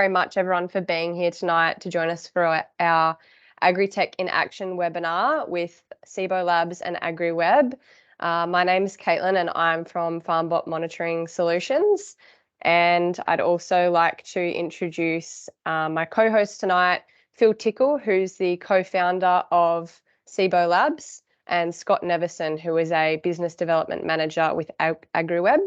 Very much everyone for being here tonight to join us for our Agritech in Action webinar with CiboLabs and AgriWebb. My name is Katelyn and I'm from Farmbot Monitoring Solutions. And I'd also like to introduce my co-host tonight, Phil Tickle, who's the co-founder of CiboLabs, and Scott Nevison, who is a business development manager with AgriWebb.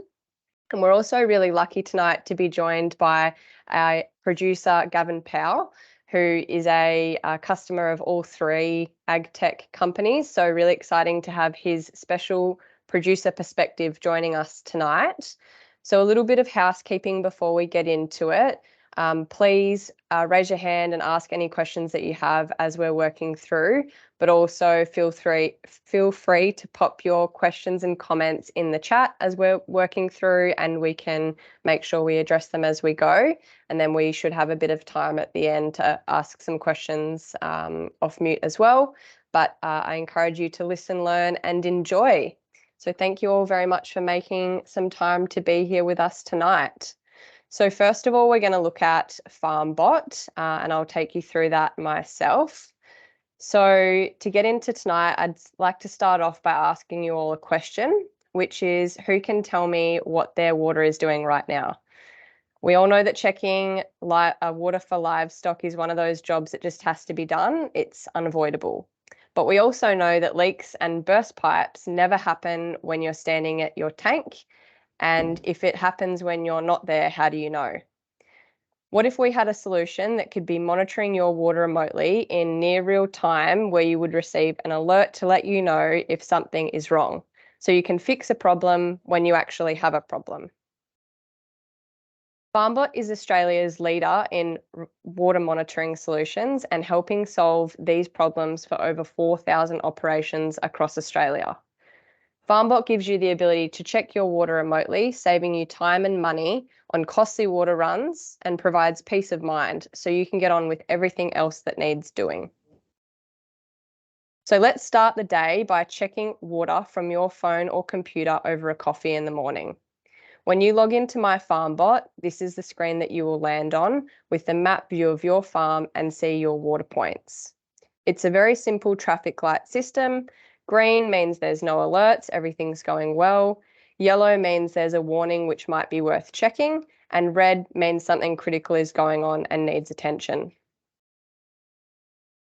And we're also really lucky tonight to be joined by our producer, Gavin Powell, who is a customer of all three Agtech companies. So really exciting to have his special producer perspective joining us tonight. So a little bit of housekeeping before we get into it. Please raise your hand and ask any questions that you have as we're working through, but also feel free to pop your questions and comments in the chat as we're working through, and we can make sure we address them as we go. And then we should have a bit of time at the end to ask some questions off mute as well. But I encourage you to listen, learn and enjoy. So thank you all very much for making some time to be here with us tonight. So first of all, we're going to look at Farmbot, and I'll take you through that myself. So to get into tonight, I'd like to start off by asking you all a question, which is, who can tell me what their water is doing right now? We all know that checking water for livestock is one of those jobs that just has to be done. It's unavoidable. But we also know that leaks and burst pipes never happen when you're standing at your tank. And if it happens when you're not there, how do you know? What if we had a solution that could be monitoring your water remotely in near real time, where you would receive an alert to let you know if something is wrong, so you can fix a problem when you actually have a problem? Farmbot is Australia's leader in water monitoring solutions and helping solve these problems for over 4,000 operations across Australia. Farmbot gives you the ability to check your water remotely, saving you time and money on costly water runs, and provides peace of mind so you can get on with everything else that needs doing. So let's start the day by checking water from your phone or computer over a coffee in the morning. When you log into My Farmbot, this is the screen that you will land on with the map view of your farm and see your water points. It's a very simple traffic light system. Green means there's no alerts, everything's going well. Yellow means there's a warning which might be worth checking, and red means something critical is going on and needs attention.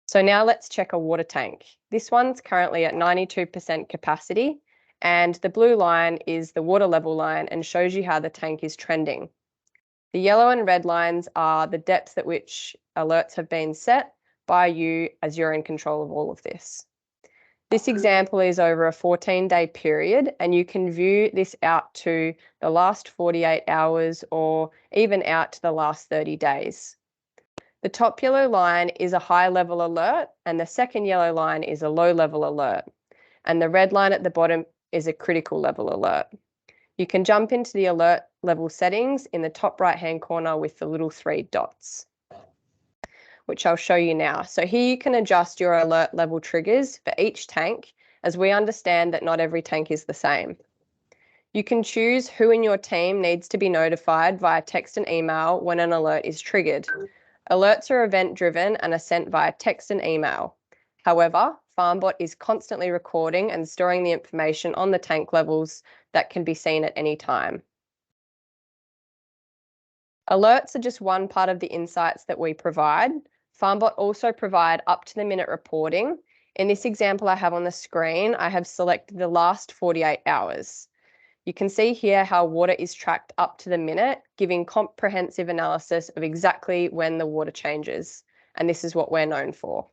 So now let's check a water tank. This one's currently at 92% capacity, and the blue line is the water level line and shows you how the tank is trending. The yellow and red lines are the depths at which alerts have been set by you, as you're in control of all of this. This example is over a 14-day period, and you can view this out to the last 48 hours or even out to the last 30 days. The top yellow line is a high-level alert, and the second yellow line is a low-level alert, and the red line at the bottom is a critical level alert. You can jump into the alert level settings in the top right-hand corner with the little 3 dots, which I'll show you now. So here you can adjust your alert level triggers for each tank, as we understand that not every tank is the same. You can choose who in your team needs to be notified via text and email when an alert is triggered. Alerts are event-driven and are sent via text and email. However, Farmbot is constantly recording and storing the information on the tank levels that can be seen at any time. Alerts are just one part of the insights that we provide. Farmbot also provide up-to-the-minute reporting. In this example I have on the screen, I have selected the last 48 hours. You can see here how water is tracked up to the minute, giving comprehensive analysis of exactly when the water changes. And this is what we're known for.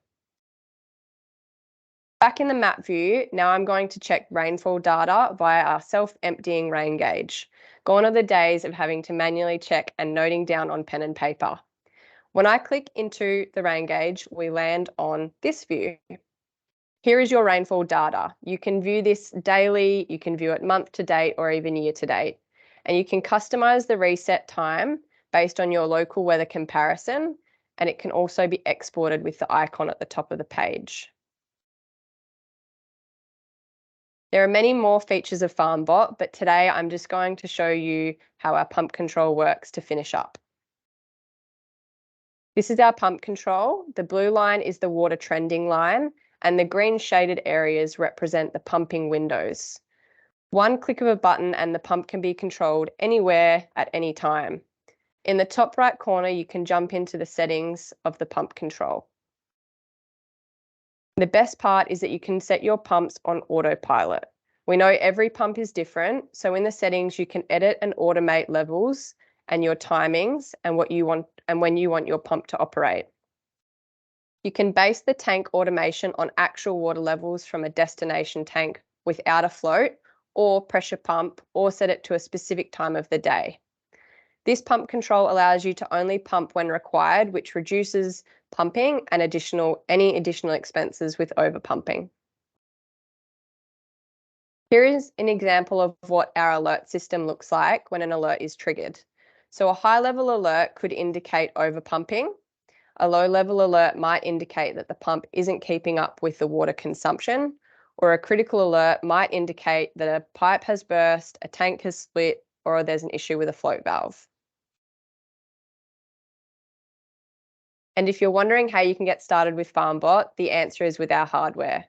Back in the map view, now I'm going to check rainfall data via our self-emptying rain gauge. Gone are the days of having to manually check and noting down on pen and paper. When I click into the rain gauge, we land on this view. Here is your rainfall data. You can view this daily, you can view it month to date or even year to date. And you can customize the reset time based on your local weather comparison, and it can also be exported with the icon at the top of the page. There are many more features of Farmbot, but today I'm just going to show you how our pump control works to finish up. This is our pump control. The blue line is the water trending line, and the green shaded areas represent the pumping windows. One click of a button and the pump can be controlled anywhere at any time. In the top right corner, you can jump into the settings of the pump control. The best part is that you can set your pumps on autopilot. We know every pump is different, so in the settings you can edit and automate levels and your timings and what you want and when you want your pump to operate. You can base the tank automation on actual water levels from a destination tank without a float or pressure pump, or set it to a specific time of the day. This pump control allows you to only pump when required, which reduces pumping and any additional expenses with overpumping. Here is an example of what our alert system looks like when an alert is triggered. So a high-level alert could indicate overpumping. A low-level alert might indicate that the pump isn't keeping up with the water consumption, or a critical alert might indicate that a pipe has burst, a tank has split, or there's an issue with a float valve. And if you're wondering how you can get started with Farmbot, the answer is with our hardware.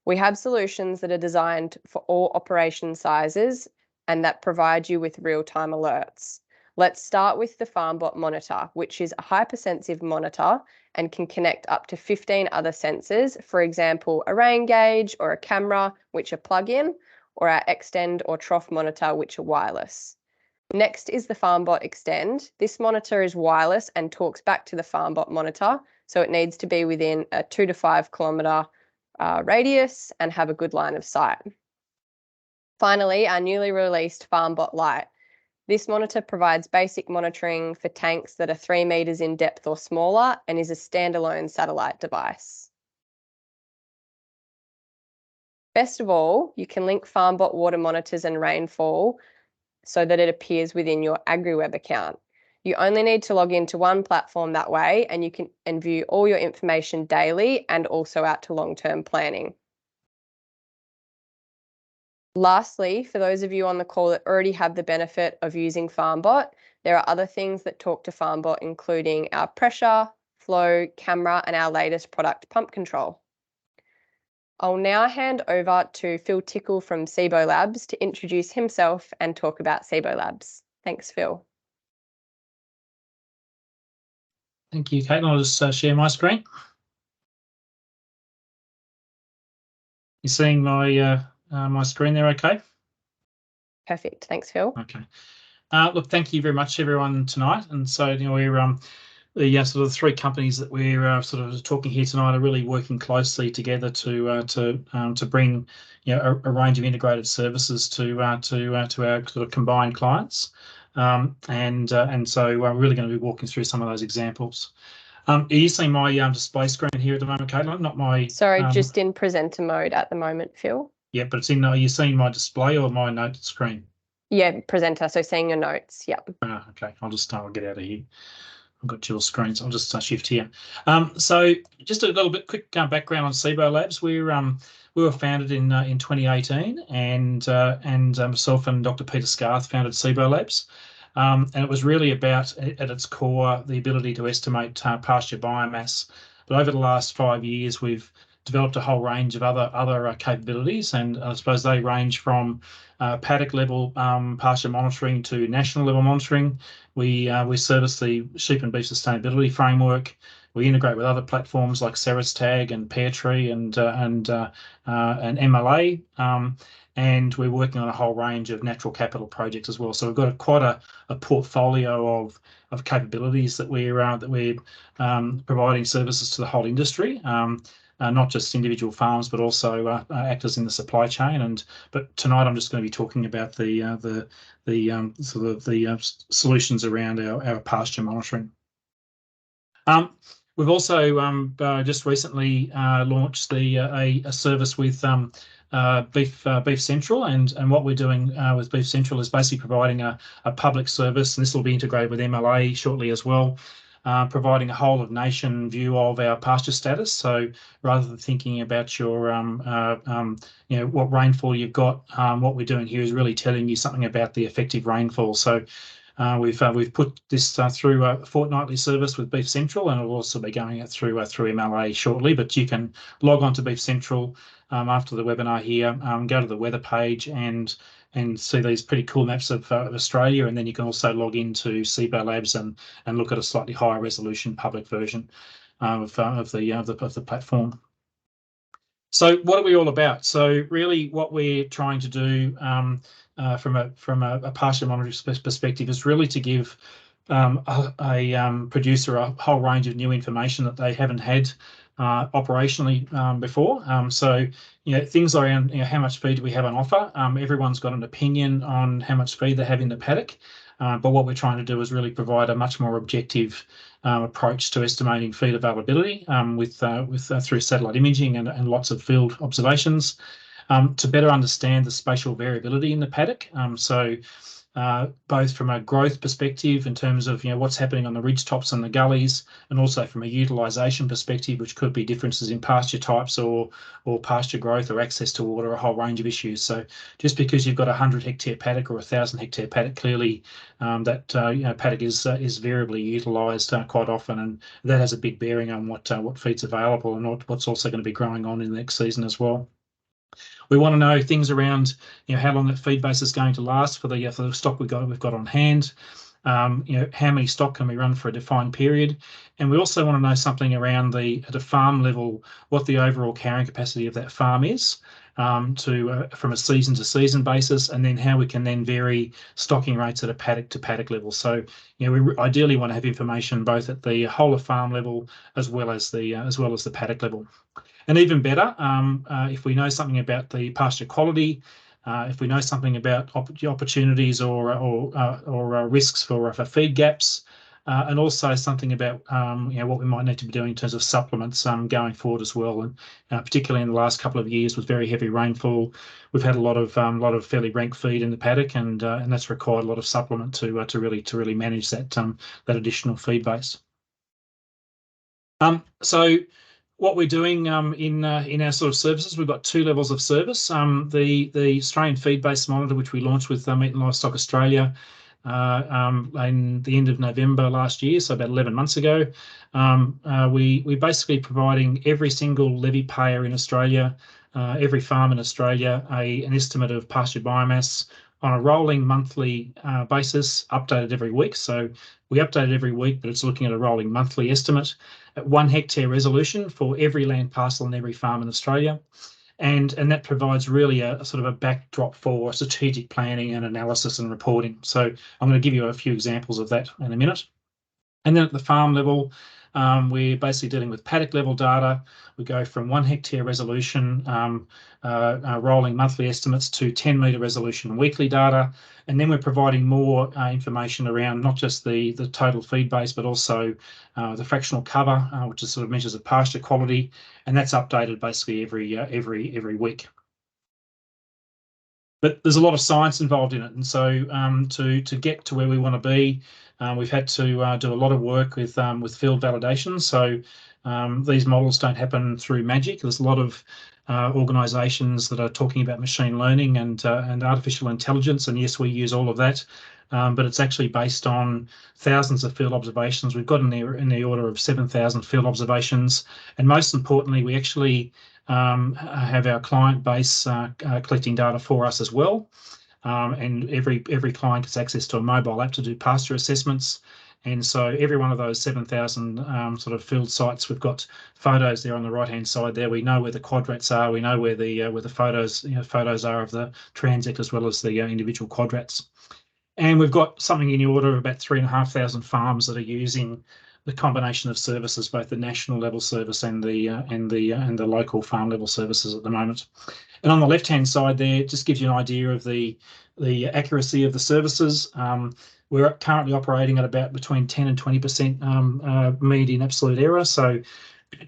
We have solutions that are designed for all operation sizes and that provide you with real-time alerts. Let's start with the Farmbot monitor, which is a hypersensitive monitor and can connect up to 15 other sensors, for example, a rain gauge or a camera, which are plug-in, or our Extend or Trough monitor, which are wireless. Next is the Farmbot Extend. This monitor is wireless and talks back to the Farmbot monitor, so it needs to be within a 2 to 5 kilometre radius and have a good line of sight. Finally, our newly released Farmbot Lite. This monitor provides basic monitoring for tanks that are 3 metres in depth or smaller and is a standalone satellite device. Best of all, you can link Farmbot water monitors and rainfall so that it appears within your AgriWebb account. You only need to log into one platform that way, and you can view all your information daily and also out to long-term planning. Lastly, for those of you on the call that already have the benefit of using Farmbot, there are other things that talk to Farmbot, including our pressure, flow, camera, and our latest product, pump control. I'll now hand over to Phil Tickle from CiboLabs to introduce himself and talk about CiboLabs. Thanks, Phil. Thank you, Katelyn. I'll just share my screen. You seeing my my screen there okay? Perfect. Thanks, Phil. Okay. Look, thank you very much, everyone, tonight. And so, we're the sort of 3 companies that we're sort of talking here tonight are really working closely together to bring a range of integrated services to our sort of combined clients. And so we're really going to be walking through some of those examples. Are you seeing my display screen here at the moment, Katelyn? Not my. Sorry, just in presenter mode at the moment, Phil. Yeah, but it's in. Are you seeing my display or my note screen? Yeah, presenter. So seeing your notes. Yep. Okay. I'll get out of here. I've got dual screens. I'll just shift here. So just a little bit quick background on CiboLabs. We were founded in 2018, and myself and Dr. Peter Scarth founded CiboLabs. And it was really about, at its core, the ability to estimate pasture biomass. But over the last 5 years, we've developed a whole range of other capabilities, and I suppose they range from paddock level pasture monitoring to national level monitoring. We service the sheep and beef sustainability framework. We integrate with other platforms like Tag and Pear Tree and MLA. And we're working on a whole range of natural capital projects as well. So we've got quite a portfolio of capabilities that we're providing services to the whole industry. Not just individual farms, but also actors in the supply chain. But tonight I'm just going to be talking about the solutions around our pasture monitoring. We've also just recently launched a service with Beef Central, and what we're doing with Beef Central is basically providing a public service, and this will be integrated with MLA shortly as well. Providing a whole of nation view of our pasture status. So rather than thinking about your, what rainfall you've got, what we're doing here is really telling you something about the effective rainfall. So We've put this through a fortnightly service with Beef Central, and it'll also be going out through MLA shortly. But you can log on to Beef Central after the webinar here, go to the weather page and see these pretty cool maps of Australia, and then you can also log into CiboLabs and look at a slightly higher resolution public version of the platform. So what are we all about? So really what we're trying to do from a pasture monitoring perspective is really to give a producer a whole range of new information that they haven't had operationally before. So things around how much feed do we have on offer. Everyone's got an opinion on how much feed they have in the paddock, but what we're trying to do is really provide a much more objective approach to estimating feed availability through satellite imaging and lots of field observations to better understand the spatial variability in the paddock. So both from a growth perspective in terms of what's happening on the ridge tops and the gullies, and also from a utilisation perspective, which could be differences in pasture types or pasture growth or access to water, a whole range of issues. So just because you've got a 100-hectare paddock or a 1,000-hectare paddock, clearly that paddock is variably utilised quite often, and that has a big bearing on what feed's available and what's also going to be growing on in the next season as well. We want to know things around, how long that feed base is going to last for the stock we've got on hand. How many stock can we run for a defined period, and we also want to know something around at a farm level what the overall carrying capacity of that farm is, from a season to season basis, and then how we can then vary stocking rates at a paddock to paddock level. So we ideally want to have information both at the whole of farm level as well as the paddock level. And even better, if we know something about the pasture quality, if we know something about opportunities or risks for feed gaps, and also something about what we might need to be doing in terms of supplements going forward as well. And particularly in the last couple of years with very heavy rainfall, we've had a lot of fairly rank feed in the paddock, and that's required a lot of supplement to really manage that additional feed base. So what we're doing in our sort of services, we've got two levels of service. The Australian feed-based monitor, which we launched with Meat and Livestock Australia in the end of November last year, so about 11 months ago. We're basically providing every single levy payer in Australia, every farm in Australia, an estimate of pasture biomass on a rolling monthly basis, updated every week. So we update it every week, but it's looking at a rolling monthly estimate at 1 hectare resolution for every land parcel and every farm in Australia. And that provides really a sort of a backdrop for strategic planning and analysis and reporting. So I'm going to give you a few examples of that in a minute. And then at the farm level, we're basically dealing with paddock level data. We go from 1 hectare resolution rolling monthly estimates to 10-metre resolution weekly data. And then we're providing more information around not just the total feed base, but also the fractional cover, which is sort of measures of pasture quality. And that's updated basically every week. But there's a lot of science involved in it. And so to get to where we want to be, we've had to do a lot of work with field validation. So these models don't happen through magic. There's a lot of organisations that are talking about machine learning and artificial intelligence. And yes, we use all of that. But it's actually based on thousands of field observations. We've got in the order of 7,000 field observations. And most importantly, we actually have our client base collecting data for us as well. And every client gets access to a mobile app to do pasture assessments. And so every one of those 7,000 sort of field sites, we've got photos there on the right-hand side there. We know where the quadrats are. We know where the photos are of the transect as well as the individual quadrats. And we've got something in the order of about 3,500 farms that are using the combination of services, both the national level service and the local farm level services at the moment. And on the left-hand side there, it just gives you an idea of the accuracy of the services. We're currently operating at about between 10 and 20% median absolute error. So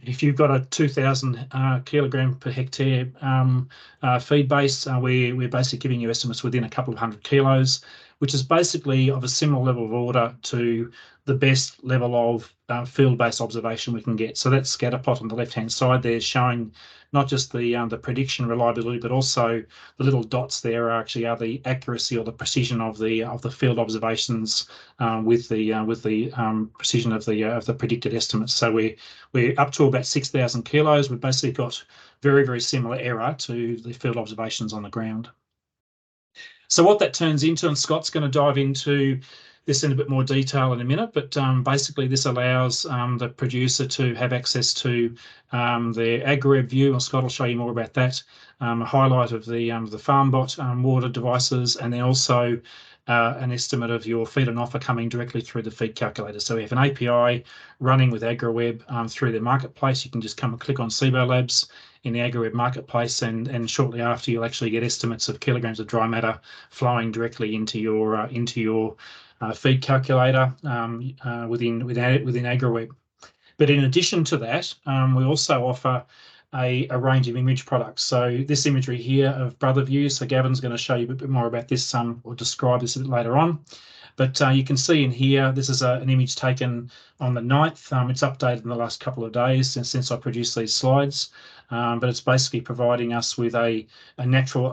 if you've got a 2,000 kilogram per hectare feed base, we're basically giving you estimates within a couple of 100 kilos, which is basically of a similar level of order to the best level of field-based observation we can get. So that scatter plot on the left-hand side there is showing not just the prediction reliability, but also the little dots there are the accuracy or the precision of the field observations with the precision of the predicted estimates. So we're up to about 6,000 kilos. We've basically got very, very similar error to the field observations on the ground. So what that turns into, and Scott's going to dive into this in a bit more detail in a minute, but basically this allows the producer to have access to the AgriWebb view, and Scott will show you more about that, a highlight of the Farmbot water devices, and then also an estimate of your feed and offer coming directly through the feed calculator. So we have an API running with AgriWebb through their marketplace. You can just come and click on CiboLabs in the AgriWebb marketplace, and shortly after you'll actually get estimates of kilograms of dry matter flowing directly into your feed calculator within AgriWebb. But in addition to that, we also offer a range of image products. So this imagery here of brother views. So Gavin's going to show you a bit more about this or describe this a bit later on. But you can see in here, this is an image taken on the 9th. It's updated in the last couple of days since I produced these slides. But it's basically providing us with a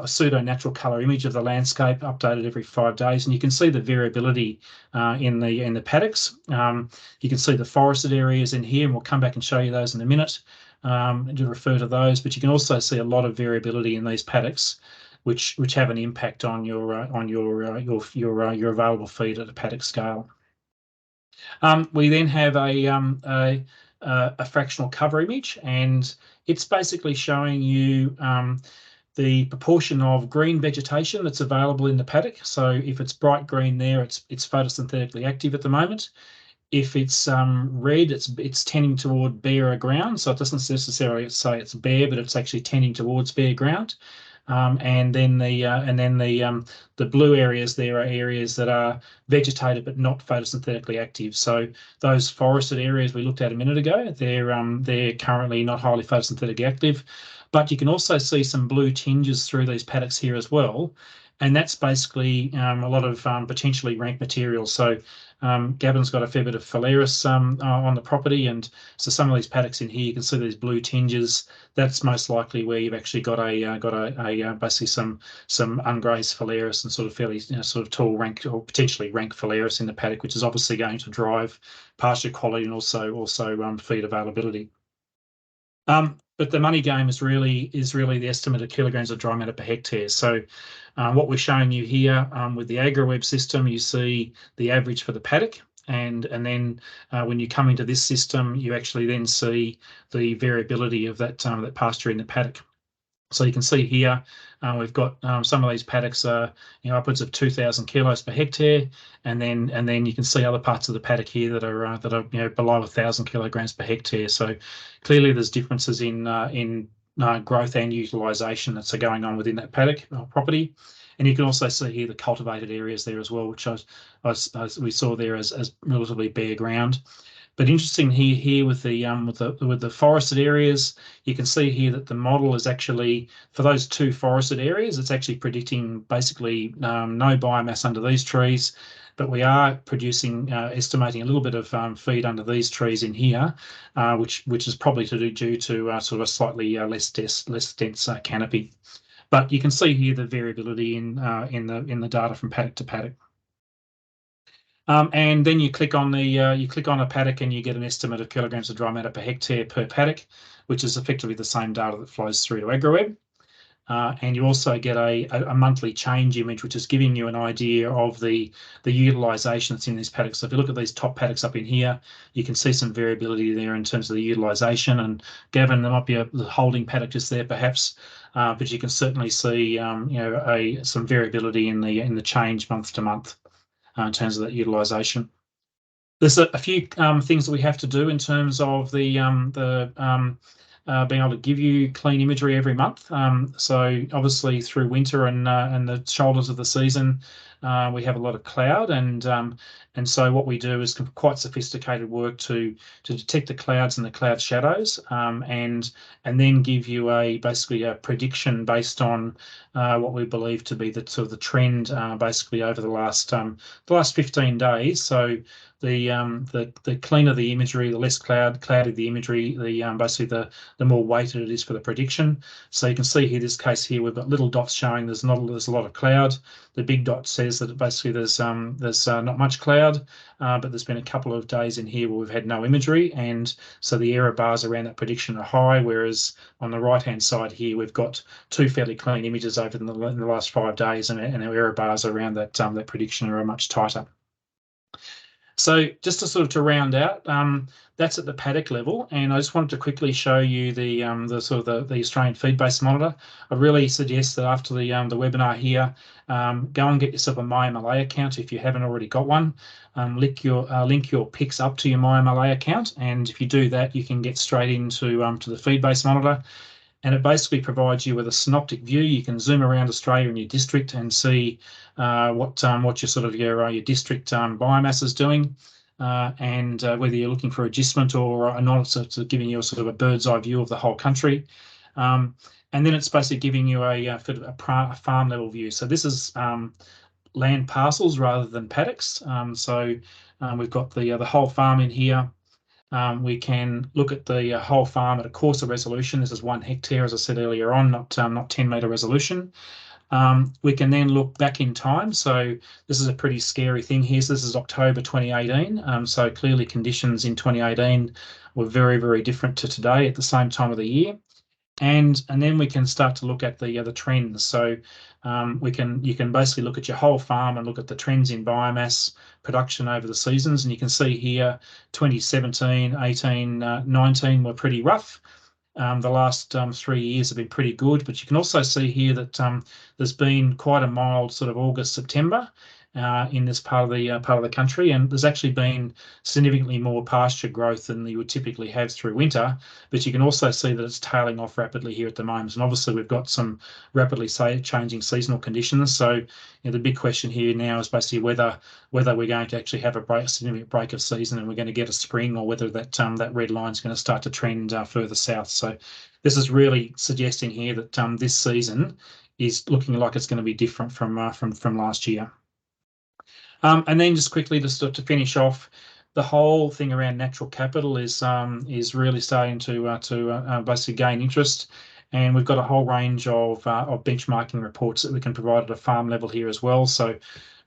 pseudo-natural colour image of the landscape, updated every 5 days. And you can see the variability in the paddocks. You can see the forested areas in here, and we'll come back and show you those in a minute to refer to those. But you can also see a lot of variability in these paddocks, which have an impact on your available feed at a paddock scale. We then have a fractional cover image, and it's basically showing you the proportion of green vegetation that's available in the paddock. So if it's bright green there, it's photosynthetically active at the moment. If it's red, it's tending toward barer ground. So it doesn't necessarily say it's bare, but it's actually tending towards bare ground. And then the blue areas there are areas that are vegetated but not photosynthetically active. So those forested areas we looked at a minute ago, they're currently not highly photosynthetically active. But you can also see some blue tinges through these paddocks here as well. And that's basically a lot of potentially rank material. So Gavin's got a fair bit of phalaris on the property, and so some of these paddocks in here, you can see these blue tinges. That's most likely where you've actually got basically some ungrazed phalaris and sort of fairly sort of tall rank or potentially rank phalaris in the paddock, which is obviously going to drive pasture quality and also feed availability. But the money game is really the estimate of kilograms of dry matter per hectare. So what we're showing you here with the AgriWebb system, you see the average for the paddock, and then when you come into this system, you actually then see the variability of that pasture in the paddock. So you can see here we've got some of these paddocks are upwards of 2,000 kilos per hectare, and then you can see other parts of the paddock here that are below 1,000 kilograms per hectare. So clearly there's differences in growth and utilisation that's going on within that paddock property. And you can also see here the cultivated areas there as well, which we saw there as relatively bare ground. But interesting here with the forested areas, you can see here that the model is actually, for those two forested areas, it's actually predicting basically no biomass under these trees, but we are estimating a little bit of feed under these trees in here, which is probably due to sort of a slightly less dense canopy. But you can see here the variability in the data from paddock to paddock. And then you click on a paddock and you get an estimate of kilograms of dry matter per hectare per paddock, which is effectively the same data that flows through to AgriWebb. And you also get a monthly change image, which is giving you an idea of the utilisation that's in these paddocks. So if you look at these top paddocks up in here, you can see some variability there in terms of the utilisation. And Gavin, there might be a holding paddock just there, perhaps, but you can certainly see some variability in the change month to month. In terms of that utilisation. There's a few things that we have to do in terms of being able to give you clean imagery every month. So obviously through winter and the shoulders of the season, we have a lot of cloud, and And so what we do is quite sophisticated work to detect the clouds and the cloud shadows, and then give you basically a prediction based on what we believe to be the sort of the trend basically over the last 15 days. So the cleaner the imagery, the less cloudy the imagery, basically the more weighted it is for the prediction. So you can see here, this case here, we've got little dots showing there's a lot of cloud. The big dot says that basically there's not much cloud, but there's been a couple of days in here where we've had no imagery, and so the error bars around that prediction are high. Whereas on the right hand side here, we've got two fairly clean images over in the last 5 days, and our error bars around that prediction are much tighter. So just to sort of to round out, that's at the paddock level, and I just wanted to quickly show you the Australian feed-based monitor. I really suggest that after the webinar here, go and get yourself a MyMLA account if you haven't already got one. Link your picks up to your MyMLA account, and if you do that, you can get straight into to the feed-based monitor. And it basically provides you with a synoptic view. You can zoom around Australia in your district and see what your district biomass is doing, and whether you're looking for adjustment or not. It's giving you a sort of a bird's eye view of the whole country. And then it's basically giving you a farm level view. So this is land parcels rather than paddocks. We've got the whole farm in here. We can look at the whole farm at a coarser resolution. This is 1 hectare, as I said earlier on, not 10-metre resolution. We can then look back in time. So this is a pretty scary thing here. So this is October 2018. So clearly conditions in 2018 were very, very different to today at the same time of the year. And then we can start to look at the trends. So you can basically look at your whole farm and look at the trends in biomass production over the seasons. And you can see here 2017, 18, 19 were pretty rough. The last 3 years have been pretty good, but you can also see here that there's been quite a mild sort of August, September in this part of the country, and there's actually been significantly more pasture growth than you would typically have through winter. But you can also see that it's tailing off rapidly here at the moment, and obviously we've got some rapidly changing seasonal conditions. So the big question here now is basically whether we're going to actually have a significant break of season and we're going to get a spring, or whether that red line is going to start to trend further south. So this is really suggesting here that this season is looking like it's going to be different from last year. And then just quickly to finish off, the whole thing around natural capital is really starting to basically gain interest, and we've got a whole range of benchmarking reports that we can provide at a farm level here as well. So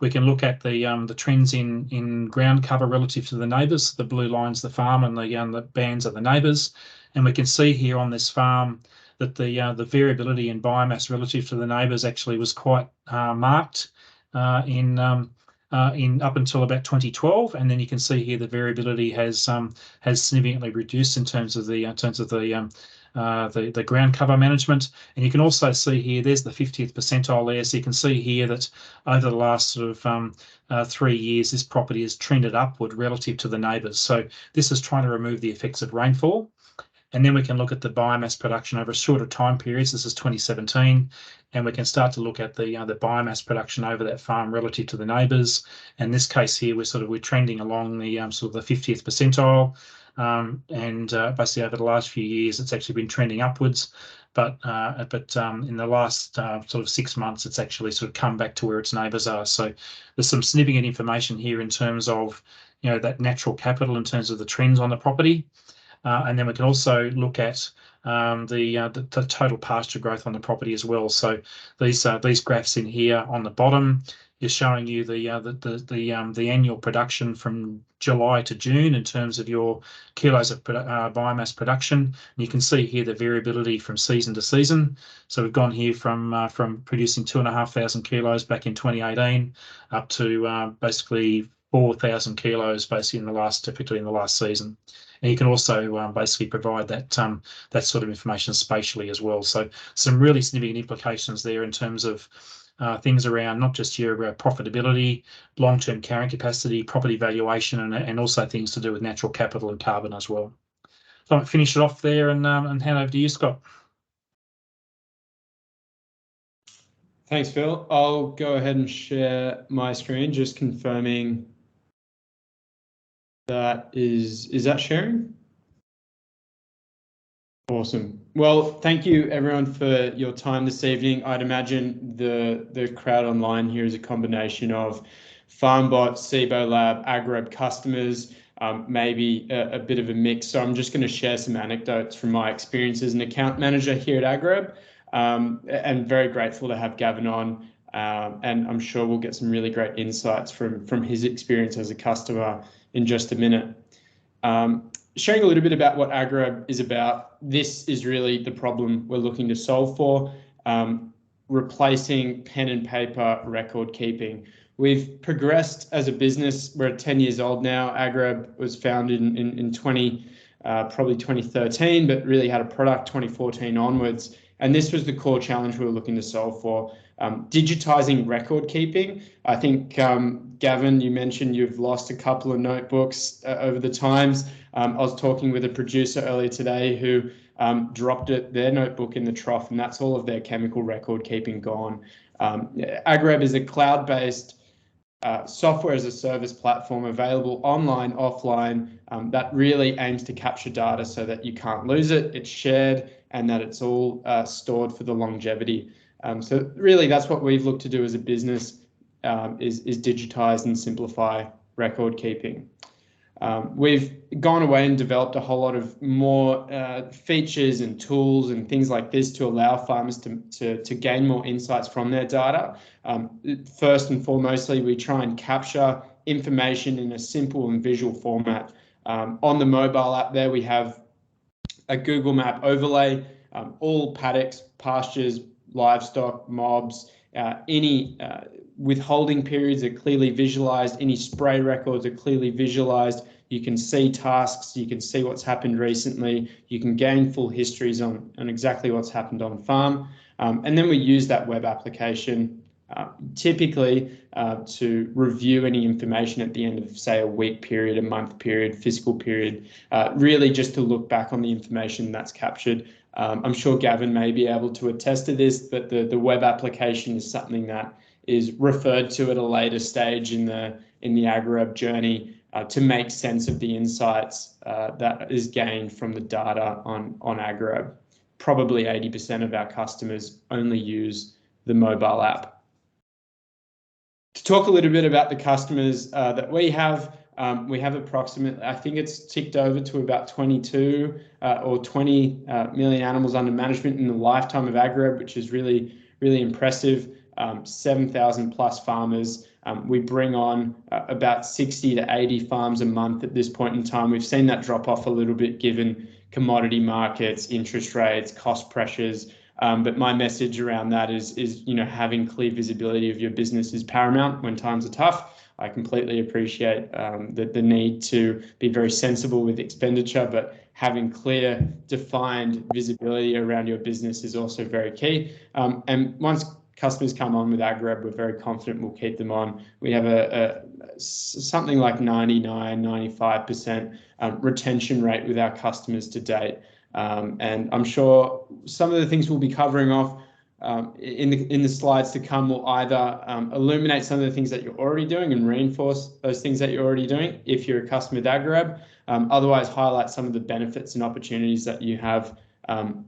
we can look at the trends in ground cover relative to the neighbours. The blue line's the farm, and the bands are the neighbours, and we can see here on this farm that the variability in biomass relative to the neighbours actually was quite marked in up until about 2012, and then you can see here the variability has significantly reduced in terms of the ground cover management. And you can also see here, there's the 50th percentile there. So you can see here that over the last sort of 3 years, this property has trended upward relative to the neighbours. So this is trying to remove the effects of rainfall. And then we can look at the biomass production over shorter time periods. This is 2017, and we can start to look at the biomass production over that farm relative to the neighbours. In this case here, we're trending along the sort of the 50th percentile, and basically over the last few years, it's actually been trending upwards. But in the last sort of 6 months, it's actually sort of come back to where its neighbours are. So there's some significant information here in terms of that natural capital in terms of the trends on the property. And then we can also look at the total pasture growth on the property as well. So these graphs in here on the bottom is showing you the annual production from July to June in terms of your kilos of biomass production. And you can see here the variability from season to season. So we've gone here from producing 2,500 kilos back in 2018 up to basically 4,000 kilos basically particularly in the last season. And you can also basically provide that sort of information spatially as well. So some really significant implications there in terms of things around not just your profitability, long-term carrying capacity, property valuation, and also things to do with natural capital and carbon as well. So I might finish it off there and hand over to you, Scott. Thanks, Phil. I'll go ahead and share my screen, just confirming Is that sharing? Awesome. Well, thank you everyone for your time this evening. I'd imagine the crowd online here is a combination of Farmbot, CiboLab, AgriWebb customers, maybe a bit of a mix. So I'm just going to share some anecdotes from my experience as an account manager here at AgriWebb, and very grateful to have Gavin on. And I'm sure we'll get some really great insights from his experience as a customer in just a minute. Sharing a little bit about what AgriWebb is about. This is really the problem we're looking to solve for, replacing pen and paper record keeping. We've progressed as a business. We're 10 years old now. AgriWebb was founded in probably 2013, but really had a product 2014 onwards. And this was the core challenge we were looking to solve for. Digitizing record keeping. I think, Gavin, you mentioned you've lost a couple of notebooks over the times. I was talking with a producer earlier today who dropped their notebook in the trough, and that's all of their chemical record keeping gone. AgriWebb is a cloud-based software as a service platform available online, offline, that really aims to capture data so that you can't lose it, it's shared, and that it's all stored for the longevity. So really that's what we've looked to do as a business, is digitize and simplify record keeping. We've gone away and developed a whole lot of more features and tools and things like this to allow farmers to gain more insights from their data. First and foremostly, we try and capture information in a simple and visual format. On the mobile app there, we have a Google Map overlay, all paddocks, pastures, livestock, mobs, any withholding periods are clearly visualized, any spray records are clearly visualized. You can see tasks, you can see what's happened recently, you can gain full histories on exactly what's happened on farm. And then we use that web application typically to review any information at the end of, say, a week period, a month period, fiscal period, really just to look back on the information that's captured. I'm sure Gavin may be able to attest to this, but the web application is something that is referred to at a later stage in the AgriWebb journey to make sense of the insights that is gained from the data on AgriWebb. Probably 80% of our customers only use the mobile app. To talk a little bit about the customers that we have approximately, I think it's ticked over to about 22 or 20 million animals under management in the lifetime of AgriWebb, which is really, really impressive. 7,000 plus farmers. We bring on about 60 to 80 farms a month at this point in time. We've seen that drop off a little bit given commodity markets, interest rates, cost pressures. But my message around that is having clear visibility of your business is paramount when times are tough. I completely appreciate the need to be very sensible with expenditure, but having clear, defined visibility around your business is also very key. And once customers come on with AgriWebb, we're very confident we'll keep them on. We have something like 99-95% retention rate with our customers to date. And I'm sure some of the things we'll be covering off in the slides to come will either illuminate some of the things that you're already doing and reinforce those things that you're already doing if you're a customer with AgriWebb, otherwise highlight some of the benefits and opportunities that you have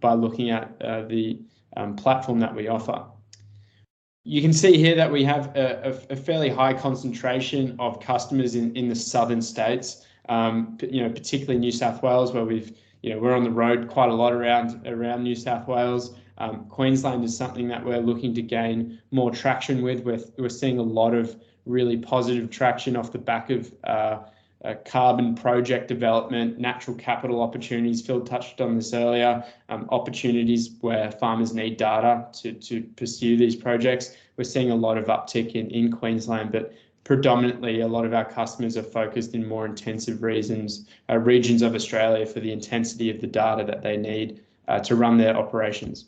by looking at the platform that we offer. You can see here that we have a fairly high concentration of customers in the southern states, particularly New South Wales, where we're on the road quite a lot around New South Wales. Queensland is something that we're looking to gain more traction with. We're seeing a lot of really positive traction off the back of carbon project development, natural capital opportunities. Phil touched on this earlier, opportunities where farmers need data to pursue these projects. We're seeing a lot of uptick in Queensland, but predominantly a lot of our customers are focused in more intensive regions of Australia for the intensity of the data that they need to run their operations.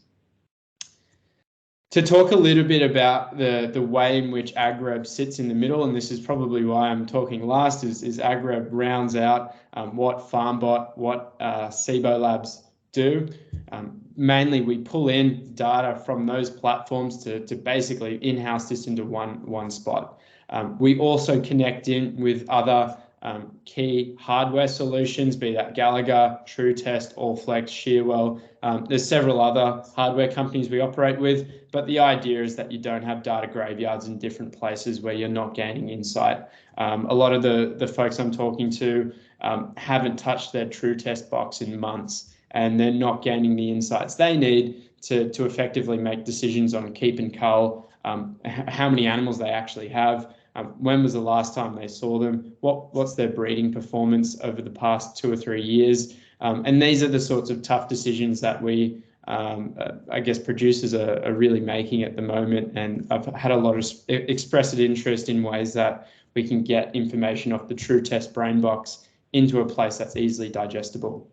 To talk a little bit about the way in which AgriWebb sits in the middle, and this is probably why I'm talking last, is AgriWebb rounds out what Farmbot, what CiboLabs do. Mainly we pull in data from those platforms to basically in-house this into one spot. We also connect in with other key hardware solutions, be that Gallagher, TrueTest, Allflex, Shearwell. There's several other hardware companies we operate with, but the idea is that you don't have data graveyards in different places where you're not gaining insight. A lot of the folks I'm talking to haven't touched their TrueTest box in months, and they're not gaining the insights they need to effectively make decisions on keep and cull, how many animals they actually have, when was the last time they saw them, what's their breeding performance over the past 2 or 3 years. And these are the sorts of tough decisions that we, I guess, producers are really making at the moment. And I've had a lot of expressed interest in ways that we can get information off the TrueTest brain box into a place that's easily digestible.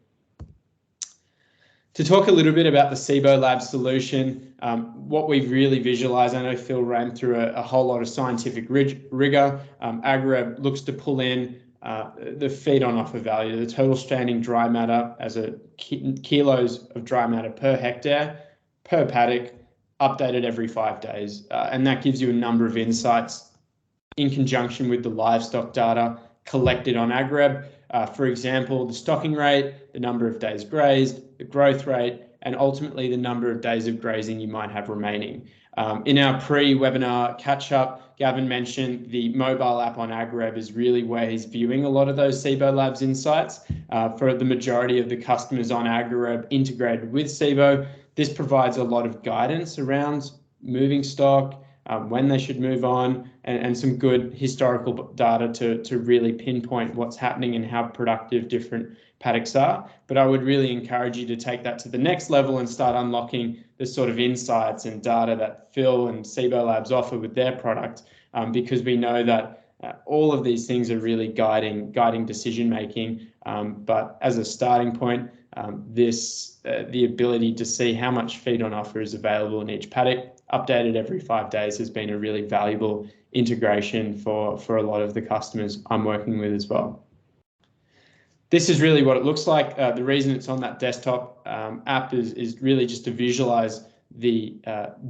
To talk a little bit about the CiboLabs solution, what we've really visualized, I know Phil ran through a whole lot of scientific rigor. AgriWebb looks to pull in the feed on offer value, the total standing dry matter as a kilos of dry matter per hectare, per paddock, updated every 5 days. And that gives you a number of insights in conjunction with the livestock data collected on AgriWebb. For example, the stocking rate, the number of days grazed, the growth rate, and ultimately the number of days of grazing you might have remaining. In our pre-webinar catch-up, Gavin mentioned the mobile app on AgriWebb is really where he's viewing a lot of those CiboLabs insights. For the majority of the customers on AgriWebb integrated with Cibo, this provides a lot of guidance around moving stock, when they should move on, and some good historical data to really pinpoint what's happening and how productive different paddocks are. But I would really encourage you to take that to the next level and start unlocking the sort of insights and data that Phil and CiboLabs offer with their product, because we know that all of these things are really guiding decision making. But as a starting point, the ability to see how much feed on offer is available in each paddock, updated every 5 days, has been a really valuable integration for a lot of the customers I'm working with as well. This is really what it looks like. The reason it's on that desktop app is really just to visualize the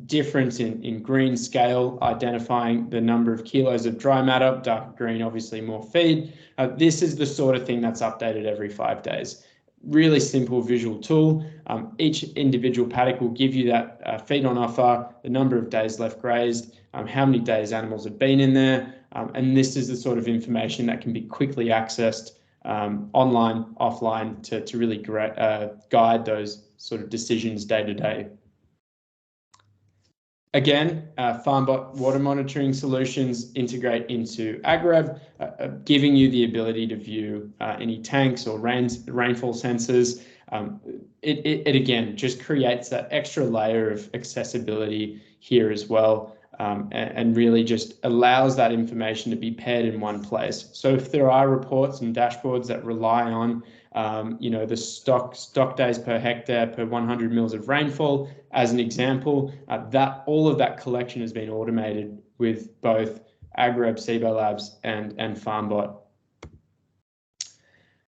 difference in green scale, identifying the number of kilos of dry matter, dark green, obviously more feed. This is the sort of thing that's updated every 5 days. Really simple visual tool. Each individual paddock will give you that feed on offer, the number of days left grazed, how many days animals have been in there. And this is the sort of information that can be quickly accessed online, offline, to really guide those sort of decisions day to day. Again, Farmbot water monitoring solutions integrate into AgriWebb, giving you the ability to view any tanks or rainfall sensors. It again just creates that extra layer of accessibility here as well, and really just allows that information to be paired in one place. So if there are reports and dashboards that rely on the stock days per hectare per 100 mils of rainfall, as an example, that all of that collection has been automated with both AgriWebb, CiboLabs, and Farmbot.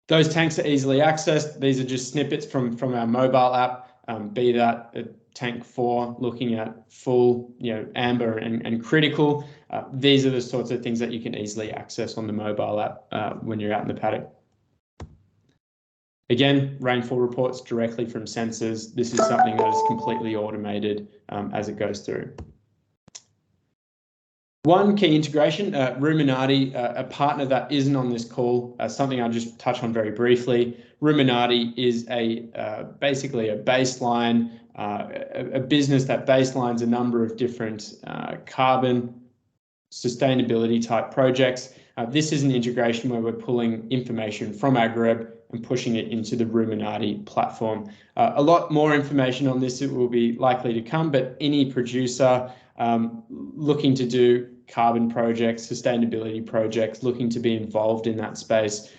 Those tanks are easily accessed. These are just snippets from our mobile app, be that tank 4 looking at full, amber and critical. These are the sorts of things that you can easily access on the mobile app when you're out in the paddock. Again, rainfall reports directly from sensors. This is something that is completely automated as it goes through. One key integration, Ruminati, a partner that isn't on this call, something I'll just touch on very briefly. Ruminati is basically a baseline, a business that baselines a number of different carbon sustainability type projects. This is an integration where we're pulling information from AgriWebb and pushing it into the Ruminati platform. A lot more information on this will be likely to come, but any producer looking to do carbon projects, sustainability projects, looking to be involved in that space,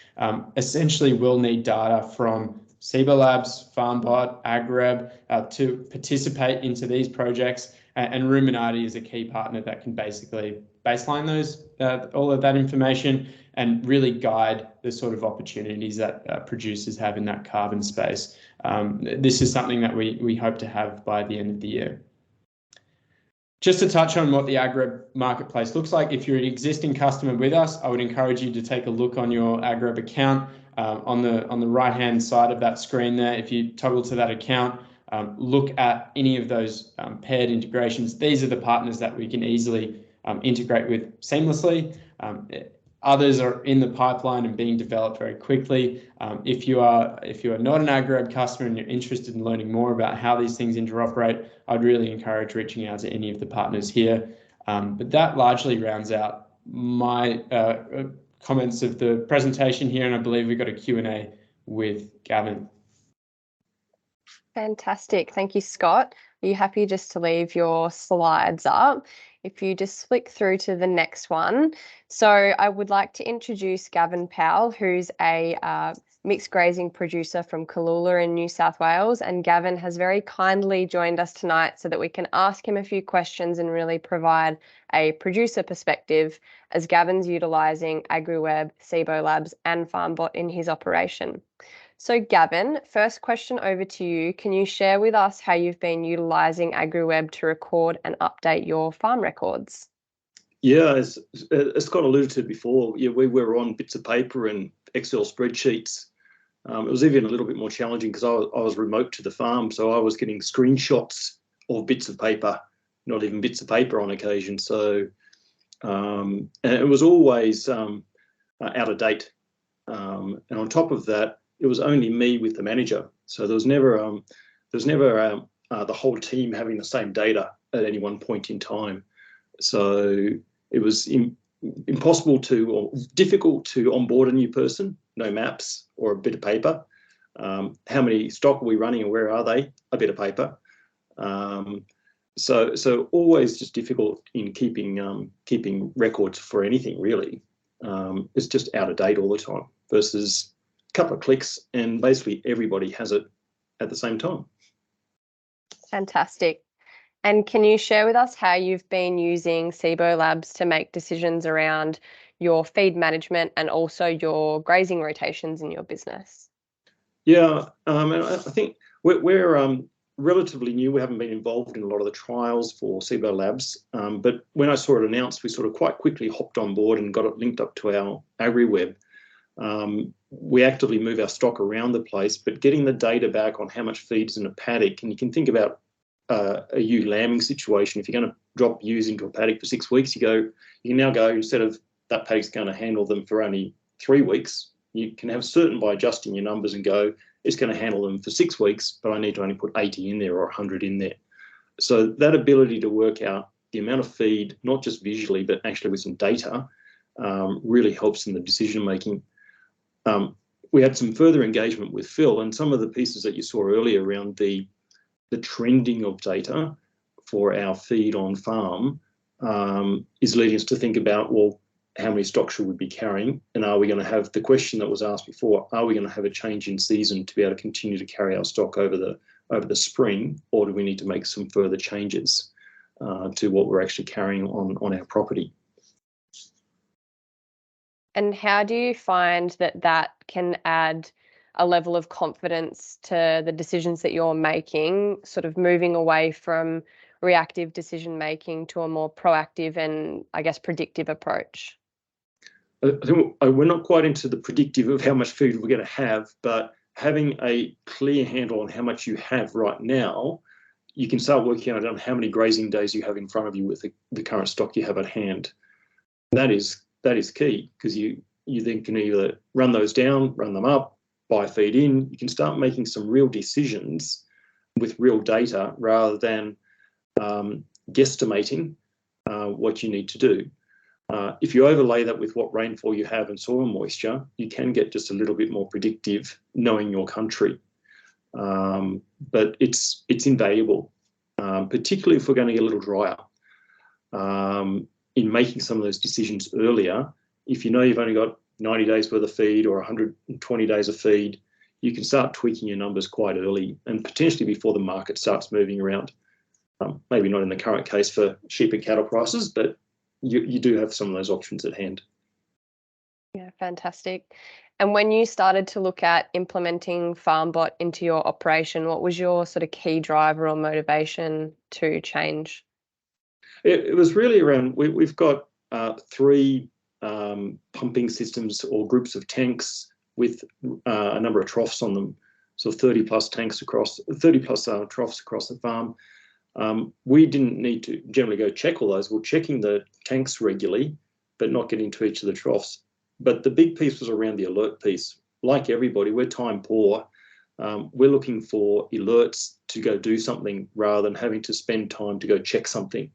essentially will need data from CiboLabs, Farmbot, AgriWebb to participate into these projects. And Ruminati is a key partner that can basically baseline those all of that information and really guide the sort of opportunities that producers have in that carbon space. This is something that we hope to have by the end of the year. Just to touch on what the AgriWebb marketplace looks like, if you're an existing customer with us, I would encourage you to take a look on your AgriWebb account. On the right-hand side of that screen there, if you toggle to that account, look at any of those paired integrations. These are the partners that we can easily integrate with seamlessly. Others are in the pipeline and being developed very quickly. If you are not an AgriWebb customer and you're interested in learning more about how these things interoperate, I'd really encourage reaching out to any of the partners here. But that largely rounds out my comments of the presentation here, and I believe we've got a Q&A with Gavin. Fantastic. Thank you, Scott. Are you happy just to leave your slides up? If you just flick through to the next one. So I would like to introduce Gavin Powell, who's a mixed grazing producer from Kalula in New South Wales. And Gavin has very kindly joined us tonight so that we can ask him a few questions and really provide a producer perspective as Gavin's utilising AgriWebb, CiboLabs and Farmbot in his operation. So Gavin, first question over to you. Can you share with us how you've been utilising AgriWebb to record and update your farm records? Yeah, as Scott alluded to before, yeah, we were on bits of paper and Excel spreadsheets. It was even a little bit more challenging because I was remote to the farm, so I was getting screenshots of bits of paper, not even bits of paper on occasion. So and it was always out of date. And on top of that, it was only me with the manager, so there was never the whole team having the same data at any one point in time. So it was impossible or difficult to onboard a new person. No maps or a bit of paper. How many stock are we running and where are they? A bit of paper. So always just difficult in keeping records for anything really. It's just out of date all the time versus couple of clicks and basically everybody has it at the same time. Fantastic. And can you share with us how you've been using CiboLabs to make decisions around your feed management and also your grazing rotations in your business? Yeah, and I think we're relatively new. We haven't been involved in a lot of the trials for CiboLabs, but when I saw it announced, we sort of quite quickly hopped on board and got it linked up to our AgriWebb. We actively move our stock around the place, but getting the data back on how much feed's in a paddock, and you can think about a ewe lambing situation. If you're going to drop ewes into a paddock for 6 weeks, you can now go, instead of that paddock's going to handle them for only 3 weeks, you can have certain by adjusting your numbers and go, it's going to handle them for 6 weeks, but I need to only put 80 in there or 100 in there. So that ability to work out the amount of feed, not just visually, but actually with some data, really helps in the decision making. We had some further engagement with Phil, and some of the pieces that you saw earlier around the trending of data for our feed on farm is leading us to think about, well, how many stock should we be carrying? And are we going to have the question that was asked before, are we going to have a change in season to be able to continue to carry our stock over the spring, or do we need to make some further changes to what we're actually carrying on our property? And how do you find that can add a level of confidence to the decisions that you're making, sort of moving away from reactive decision making to a more proactive and, I guess, predictive approach? I think we're not quite into the predictive of how much food we're going to have, but having a clear handle on how much you have right now, you can start working out on how many grazing days you have in front of you with the current stock you have at hand. That is key, because you then can either run those down, run them up, buy feed in. You can start making some real decisions with real data rather than guesstimating what you need to do. If you overlay that with what rainfall you have and soil moisture, you can get just a little bit more predictive knowing your country. But it's invaluable, particularly if we're going to get a little drier. In making some of those decisions earlier, if you know you've only got 90 days worth of feed or 120 days of feed, you can start tweaking your numbers quite early and potentially before the market starts moving around. Maybe not in the current case for sheep and cattle prices, but you do have some of those options at hand. Yeah, fantastic. And when you started to look at implementing Farmbot into your operation, what was your sort of key driver or motivation to change? It was really around, we've got 3 pumping systems or groups of tanks with a number of troughs on them. So 30 plus tanks across, 30 plus troughs across the farm. We didn't need to generally go check all those. We're checking the tanks regularly, but not getting to each of the troughs. But the big piece was around the alert piece. Like everybody, we're time poor. We're looking for alerts to go do something rather than having to spend time to go check something.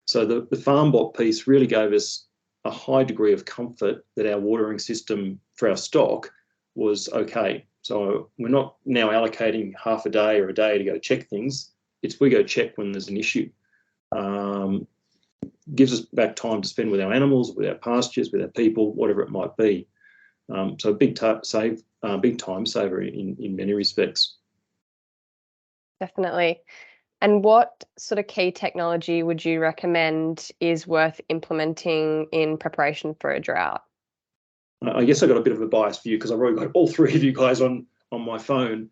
So the Farmbot piece really gave us a high degree of comfort that our watering system for our stock was okay. So we're not now allocating half a day or a day to go check things. It's we go check when there's an issue. Gives us back time to spend with our animals, with our pastures, with our people, whatever it might be. So a big time saver in many respects. Definitely. And what sort of key technology would you recommend is worth implementing in preparation for a drought? I guess I got a bit of a bias for you because I've already got all 3 of you guys on my phone.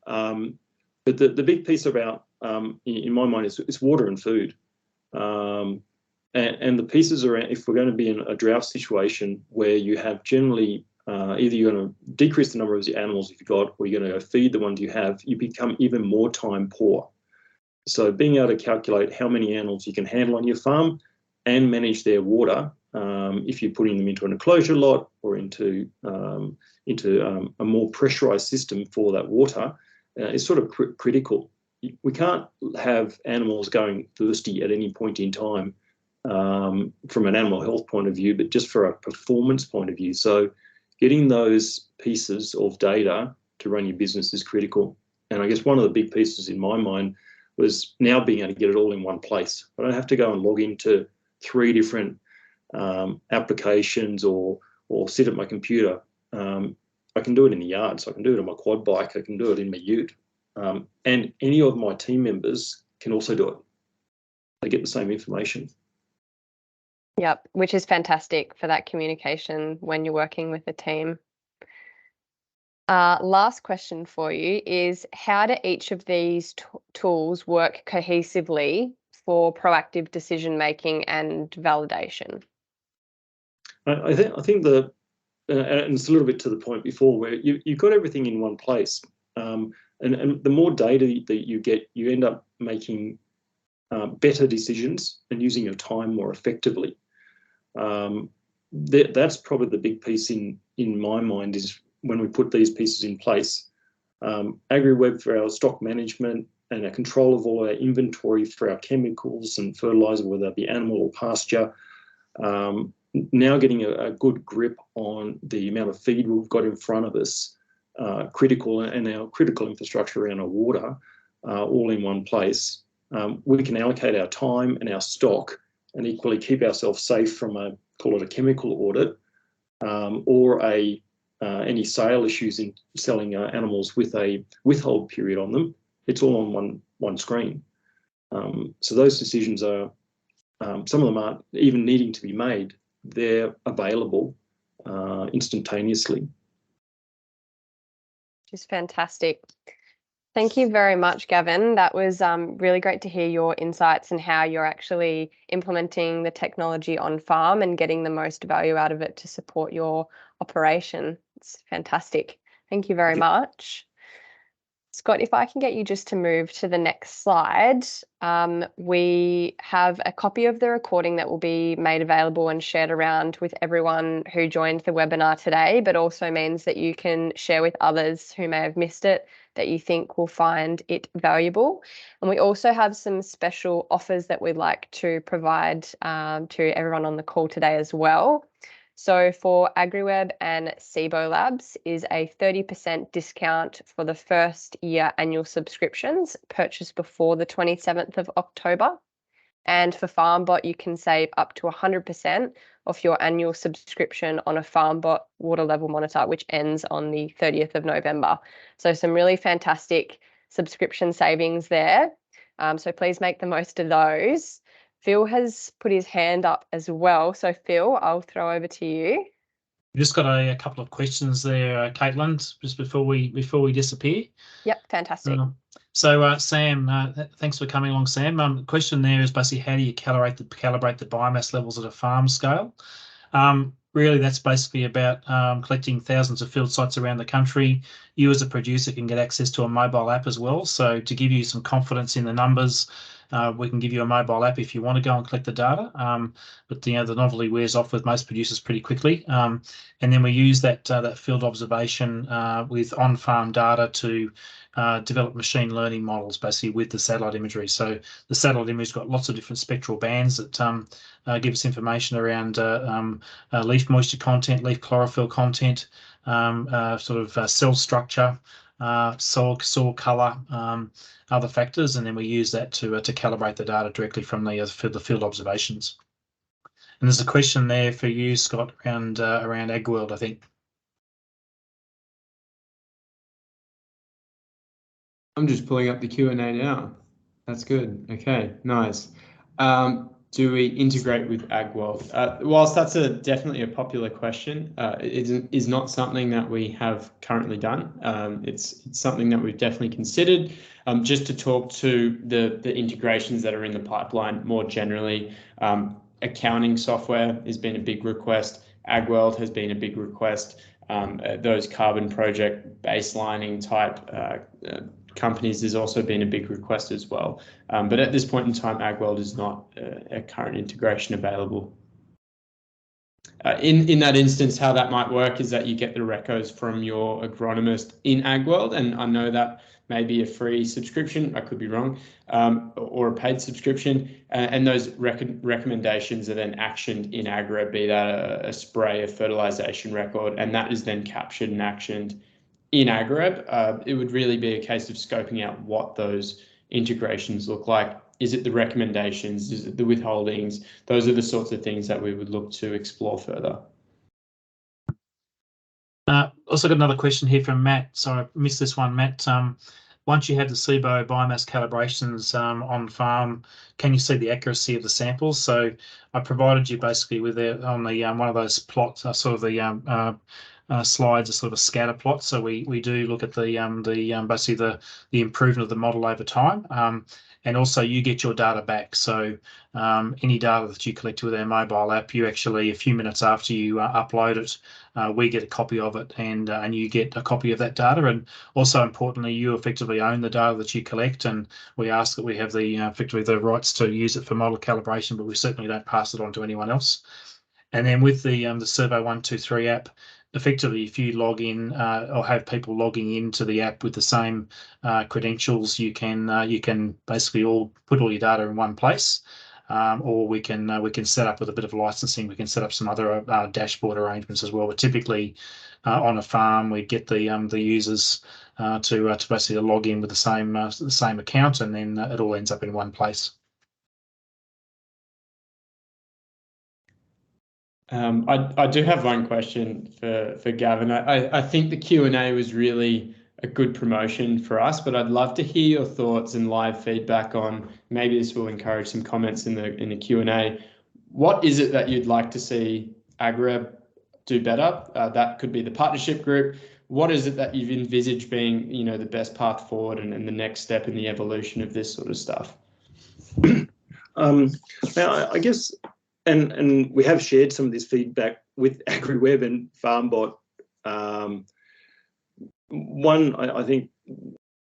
But the big piece about, in my mind, is water and food. And the pieces around, if we're going to be in a drought situation where you have generally, either you're going to decrease the number of your animals if you've got, or you're going to go feed the ones you have, you become even more time poor. So being able to calculate how many animals you can handle on your farm and manage their water, if you're putting them into an enclosure lot or into a more pressurized system for that water, is sort of critical. We can't have animals going thirsty at any point in time from an animal health point of view, but just for a performance point of view. So getting those pieces of data to run your business is critical. And I guess one of the big pieces in my mind was now being able to get it all in one place. I don't have to go and log into 3 different applications or sit at my computer. I can do it in the yard, so I can do it on my quad bike, I can do it in my ute. And any of my team members can also do it. They get the same information. Yep, which is fantastic for that communication when you're working with a team. Last question for you is, how do each of these tools work cohesively for proactive decision making and validation? I think and it's a little bit to the point before, where you've got everything in one place, and the more data that you get, you end up making better decisions and using your time more effectively. That's probably the big piece in my mind, is when we put these pieces in place. AgriWebb for our stock management and our control of all our inventory for our chemicals and fertilizer, whether that be animal or pasture. Now getting a good grip on the amount of feed we've got in front of us, critical, and our critical infrastructure around our water, all in one place. We can allocate our time and our stock and equally keep ourselves safe from call it a chemical audit, or any sale issues in selling animals with a withhold period on them. It's all on one screen. So those decisions are, some of them aren't even needing to be made. They're available instantaneously. Which is fantastic. Thank you very much, Gavin. That was really great to hear your insights and how you're actually implementing the technology on farm and getting the most value out of it to support your operation. It's fantastic. Thank you very much. Scott, if I can get you just to move to the next slide. We have a copy of the recording that will be made available and shared around with everyone who joined the webinar today, but also means that you can share with others who may have missed it that you think will find it valuable. And we also have some special offers that we'd like to provide to everyone on the call today as well. So for AgriWebb and CiboLabs is a 30% discount for the first year annual subscriptions purchased before the 27th of October. And for Farmbot, you can save up to 100% off your annual subscription on a Farmbot water level monitor, which ends on the 30th of November. So some really fantastic subscription savings there. So please make the most of those. Phil has put his hand up as well. So Phil, I'll throw over to you. We've just got a couple of questions there, Katelyn, just before we disappear. Yep, fantastic. So Sam, thanks for coming along, Sam. The question there is basically how do you calibrate the biomass levels at a farm scale? Really, that's basically about collecting thousands of field sites around the country. You as a producer can get access to a mobile app as well. So to give you some confidence in the numbers, we can give you a mobile app if you want to go and collect the data. But the novelty wears off with most producers pretty quickly. And then we use that field observation with on-farm data to develop machine learning models, basically with the satellite imagery. So the satellite image's got lots of different spectral bands that give us information around leaf moisture content, leaf chlorophyll content, cell structure, soil color, other factors, and then we use that to calibrate the data directly from the field observations. And there's a question there for you, Scott, around AgWorld, I think. I'm just pulling up the Q&A now. That's good. Okay, nice. Do we integrate with AgWorld? Whilst that's definitely a popular question, it is not something that we have currently done. It's something that we've definitely considered. Just to talk to the integrations that are in the pipeline more generally, accounting software has been a big request. AgWorld has been a big request. Those carbon project baselining type companies has also been a big request as well. But at this point in time, AgWorld is not a current integration available. In that instance, how that might work is that you get the recos from your agronomist in AgWorld, and I know that may be a free subscription, I could be wrong, or a paid subscription, and those recommendations are then actioned in AgriWebb, be that a spray, a fertilization record, and that is then captured and actioned in AgriWebb. It would really be a case of scoping out what those integrations look like. Is it the recommendations? Is it the withholdings? Those are the sorts of things that we would look to explore further. Also got another question here from Matt. Sorry, I missed this one, Matt. Once you have the CIBO biomass calibrations on farm, can you see the accuracy of the samples? So I provided you basically with on the one of those plots, sort of the slides, a sort of a scatter plot. So we do look at the basically the improvement of the model over time. And also you get your data back. So any data that you collect with our mobile app, you actually, a few minutes after you upload it, we get a copy of it, and you get a copy of that data. And also importantly, you effectively own the data that you collect, and we ask that we have the effectively the rights to use it for model calibration, but we certainly don't pass it on to anyone else. And then with the Servo 123 app, effectively, if you log in or have people logging into the app with the same credentials, you can basically put all your data in one place, or we can set up with a bit of licensing. We can set up some other dashboard arrangements as well. But typically, on a farm, we get the users to basically log in with the same account, and then it all ends up in one place. I do have one question for Gavin. I think the Q&A was really a good promotion for us, but I'd love to hear your thoughts and live feedback on, maybe this will encourage some comments in the Q&A. What is it that you'd like to see AgriWebb do better? That could be the partnership group. What is it that you've envisaged being, the best path forward and the next step in the evolution of this sort of stuff? Now, I guess, and we have shared some of this feedback with AgriWebb and Farmbot. I think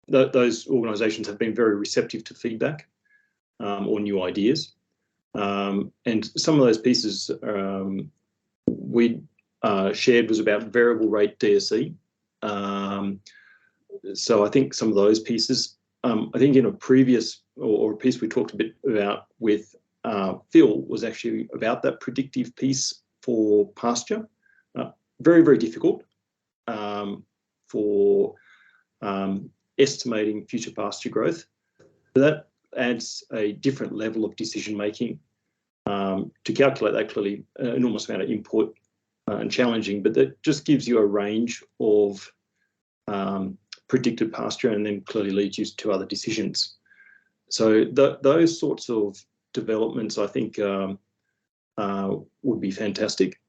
those organisations have been very receptive to feedback or new ideas. And some of those pieces we shared was about variable rate DSE. So I think some of those pieces, I think in a previous or a piece we talked a bit about with Phil was actually about that predictive piece for pasture. Very, very difficult for estimating future pasture growth. That adds a different level of decision making. To calculate that, clearly an enormous amount of input and challenging, but that just gives you a range of predicted pasture and then clearly leads you to other decisions. So those sorts of developments, I think, would be fantastic.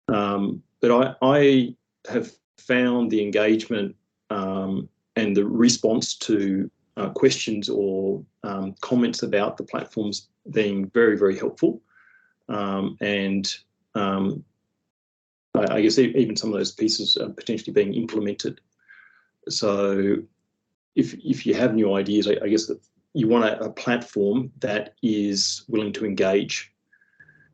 But I have found the engagement and the response to questions or comments about the platforms being very, very helpful. I guess even some of those pieces are potentially being implemented. So if you have new ideas, I guess that you want a platform that is willing to engage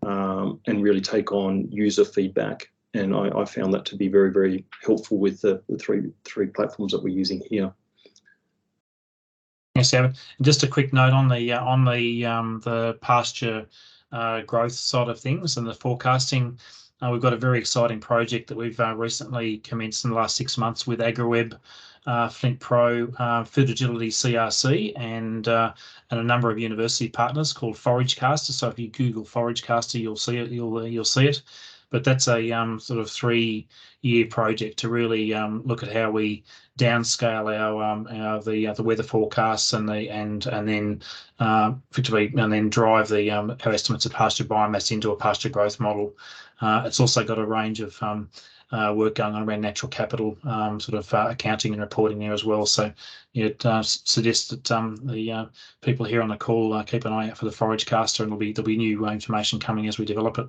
and really take on user feedback. And I found that to be very, very helpful with the three platforms that we're using here. Yes, Gavin. Just a quick note on the pasture growth side of things and the forecasting. We've got a very exciting project that we've recently commenced in the last 6 months with AgriWebb, Flint Pro, Food Agility CRC, and a number of university partners called ForageCaster. So if you Google ForageCaster, you'll see it. You'll see it. But that's a sort of 3-year project to really look at how we downscale the weather forecasts and then effectively drive our estimates of pasture biomass into a pasture growth model. It's also got a range of work going on around natural capital accounting and reporting there as well. So it suggests that the people here on the call keep an eye out for the ForageCaster, and there'll be new information coming as we develop it.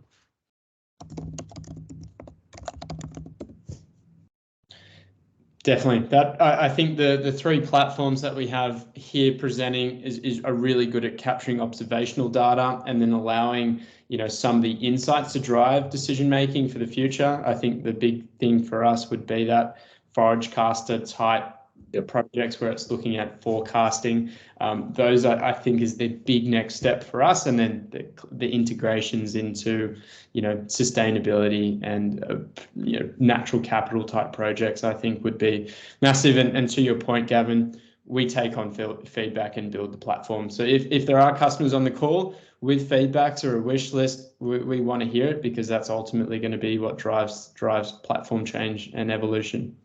Definitely. That I think the 3 platforms that we have here presenting are really good at capturing observational data and then allowing some of the insights to drive decision making for the future. I think the big thing for us would be that ForageCaster type projects where it's looking at forecasting. Those I think is the big next step for us, and then the integrations into sustainability and natural capital type projects I think would be massive. And to your point, Gavin, we take on feedback and build the platform. So if there are customers on the call with feedbacks or a wish list, we want to hear it, because that's ultimately going to be what drives platform change and evolution.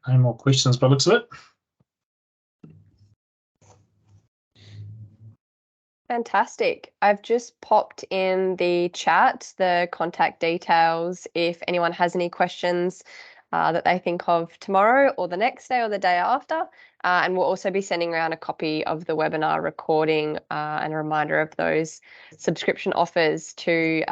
No more questions by the looks of it. Fantastic. I've just popped in the chat the contact details if anyone has any questions that they think of tomorrow or the next day or the day after. And we'll also be sending around a copy of the webinar recording and a reminder of those subscription offers to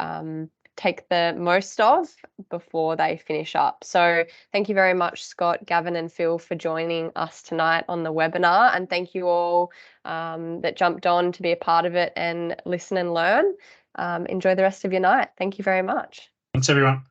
take the most of before they finish up. So thank you very much, Scott, Gavin and Phil, for joining us tonight on the webinar, and thank you all that jumped on to be a part of it and listen and learn. Enjoy the rest of your night. Thank you very much. Thanks, everyone.